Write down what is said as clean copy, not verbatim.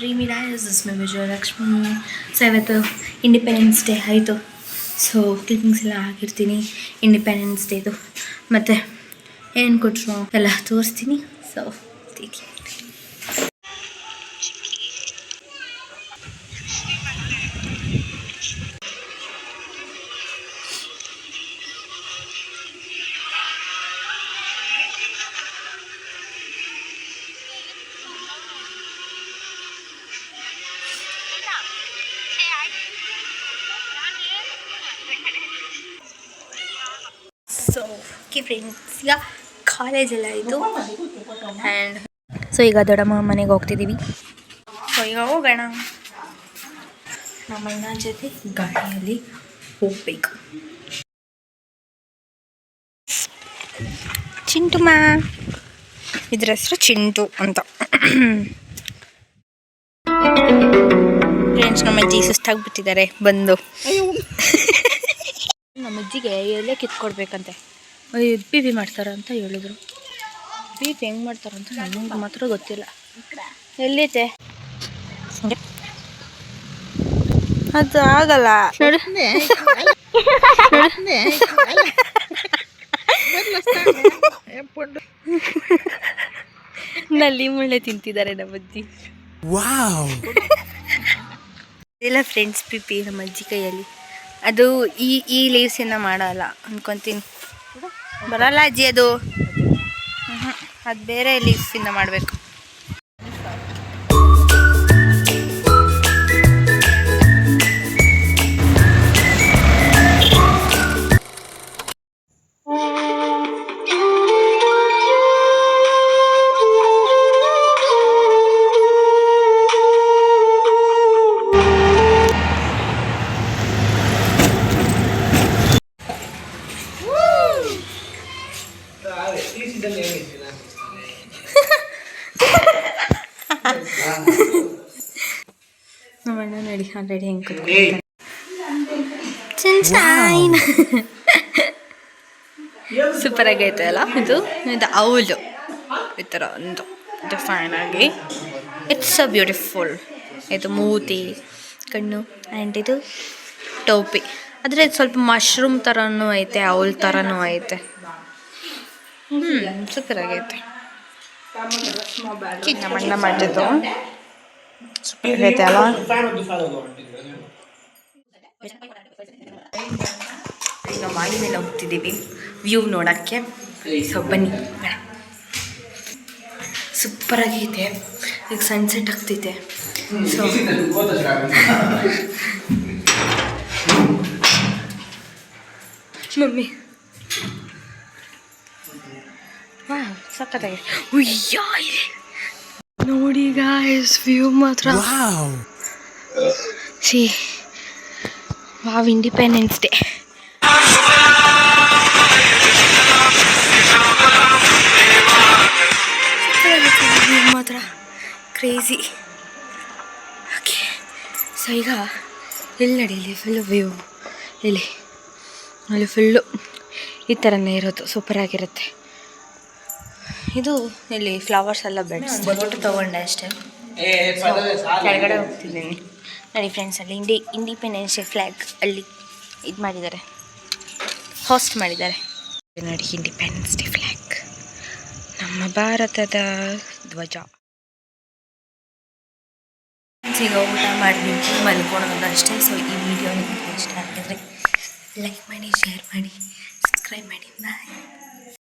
Dreamy dice is my Vijayalakshmi. So ಇವತ್ತು independence day ಆಯಿತು. So clippings ಎಲ್ಲ ಹಾಕಿರ್ತೀನಿ ಇಂಡಿಪೆಂಡೆನ್ಸ್ ಡೇದು. ಮತ್ತು ಏನು ಕೊಟ್ಟರು ಎಲ್ಲ ತೋರಿಸ್ತೀನಿ. ಸೊ ಓಕೆ ಫ್ರೆಂಡ್ಸ್, ಈಗ ಕಾಲೇಜೆಲ್ಲ ಆಯಿತು ಆ್ಯಂಡ್ ಸೊ ಈಗ ದೊಡ್ಡಮ್ಮ ಮನೆಗೆ ಹೋಗ್ತಿದ್ದೀವಿ. ಸೊ ಈಗ ಹೋಗೋಣ. ನಮ್ಮಣ್ಣ ಜೊತೆ ಗಾಡಿಯಲ್ಲಿ ಹೋಗ್ಬೇಕು. ಚಿಂಟುಮ್ಮ, ಇದ್ರ ಹೆಸರು ಚಿಂಟು ಅಂತ. ಫ್ರೆಂಡ್ಸ್, ನಮ್ಮ ಅಜ್ಜಿ ಸುಸ್ತಾಗ್ಬಿಟ್ಟಿದ್ದಾರೆ ಬಂದು. ನಮ್ಮ ಅಜ್ಜಿಗೆ ಎಲ್ಲೇ ಕಿತ್ಕೊಡ್ಬೇಕಂತೆ. ಪಿ ಪಿ ಮಾಡ್ತಾರಂತ ಹೇಳಿದ್ರು. ಪಿ ಪಿ ಹೆಂಗೆ ಮಾಡ್ತಾರಂತ ನಮಗೆ ಮಾತ್ರ ಗೊತ್ತಿಲ್ಲ. ಎಲ್ಲೈತೆ ಅದು ಆಗಲ್ಲ ನೋಡು. ನಲ್ಲಿ ಮುಳ್ಳೆ ತಿಂತಿದ್ದಾರೆ ನಮ್ಮ ಅಜ್ಜಿ. ಇಲ್ಲ ಫ್ರೆಂಡ್ಸ್, ಪಿ ಪಿ ನಮ್ಮ ಅಜ್ಜಿ ಕೈಯಲ್ಲಿ. ಅದು ಈ ಲೀವ್ಸಿಂದ ಮಾಡಲ್ಲ ಅನ್ಕೊತೀನಿ. ಬರಲ್ಲ ಅಜ್ಜಿ ಅದು. ಅದು ಬೇರೆ ಲೀವ್ಸಿಂದ ಮಾಡಬೇಕು. ನಮ್ಮಣ್ಣ ನೋಡಿ ಆಲ್ರೆಡಿ ಹೆಂಗೆ ಕೂತ್ಕೊಳ್ತಾರೆ. ಸೂಪರ್ ಆಗೈತೆ ಅಲ್ಲ ಇದು ಅವಳು ಈ ಥರ ಒಂದು ಡಿಫೈನ್ ಆಗಿ. It's a beautiful. ಇದು ಮೂತಿ, ಕಣ್ಣು ಆ್ಯಂಡ್ ಇದು ಟೋಪಿ. ಆದರೆ ಇದು ಸ್ವಲ್ಪ ಮಶ್ರೂಮ್ ಥರನೂ ಐತೆ, ಅವಳ ಥರನೂ ಐತೆ. ಸೂಪರ್ ಆಗೈತೆ. ನಮ್ಮಣ್ಣ ಮಾಡಿದ್ದು ಸೂಪರ್ ಆಗೈತೆ ಅಲ್ಲ. ಈಗ ಮಾಡಿ ಮೇಲೆ ಹೋಗ್ತಿದ್ದೀವಿ ವ್ಯೂ ನೋಡೋಕ್ಕೆ. ಸೊ ಬನ್ನಿ. ಸೂಪರ್ ಆಗೈತೆ. ಈಗ ಸನ್ಸೆಟ್ ಆಗ್ತೈತೆ. ಸೊ ಮಮ್ಮಿ ಸಕ್ಕತ್ತಾಗಿ ನೋಡಿ ಗಾಯ್ಸ್, ವ್ಯೂ ಮಾತ್ರ C. Wow, independence day. View ಮಾತ್ರ ಕ್ರೇಜಿ. ಓಕೆ, ಸೊ ಈಗ ಎಲ್ಲಿ ನಡೀಲಿ ಫುಲ್ಲು ವ್ಯೂ. ಇಲ್ಲಿ ಅಲ್ಲಿ ಫುಲ್ಲು ಈ ಥರನೇ ಇರೋದು. ಸೂಪರಾಗಿರುತ್ತೆ. ಇದು ಇಲ್ಲಿ ಫ್ಲವರ್ಸ್ ಎಲ್ಲ ಬೆಳೆಸ್ಬಿಟ್ಟು ತೊಗೊಂಡೆ ಅಷ್ಟೇ. ಕೆಳಗಡೆ ಹೋಗ್ತಿದ್ದೀನಿ ನೋಡಿ ಫ್ರೆಂಡ್ಸ್. ಅಲ್ಲಿ ಇಂಡಿಪೆಂಡೆನ್ಸ್ ಡೇ ಫ್ಲ್ಯಾಗ್ ಅಲ್ಲಿ ಇದು ಮಾಡಿದ್ದಾರೆ, ಹೋಸ್ಟ್ ಮಾಡಿದ್ದಾರೆ ನೋಡಿ. ಇಂಡಿಪೆಂಡೆನ್ಸ್ ಡೇ ಫ್ಲ್ಯಾಗ್, ನಮ್ಮ ಭಾರತದ ಧ್ವಜ. ಈಗ ಊಟ ಮಾಡಿ ಮಲ್ಕೊಳೋದು ಅಷ್ಟೇ. ಸೊ ಈ ವಿಡಿಯೋ ನಿಮಗೆ ಇಷ್ಟ ಆಗಿದ್ರೆ ಲೈಕ್ ಮಾಡಿ, ಶೇರ್ ಮಾಡಿ, ಸಬ್ಸ್ಕ್ರೈಬ್ ಮಾಡಿ. ಬಾಯ್.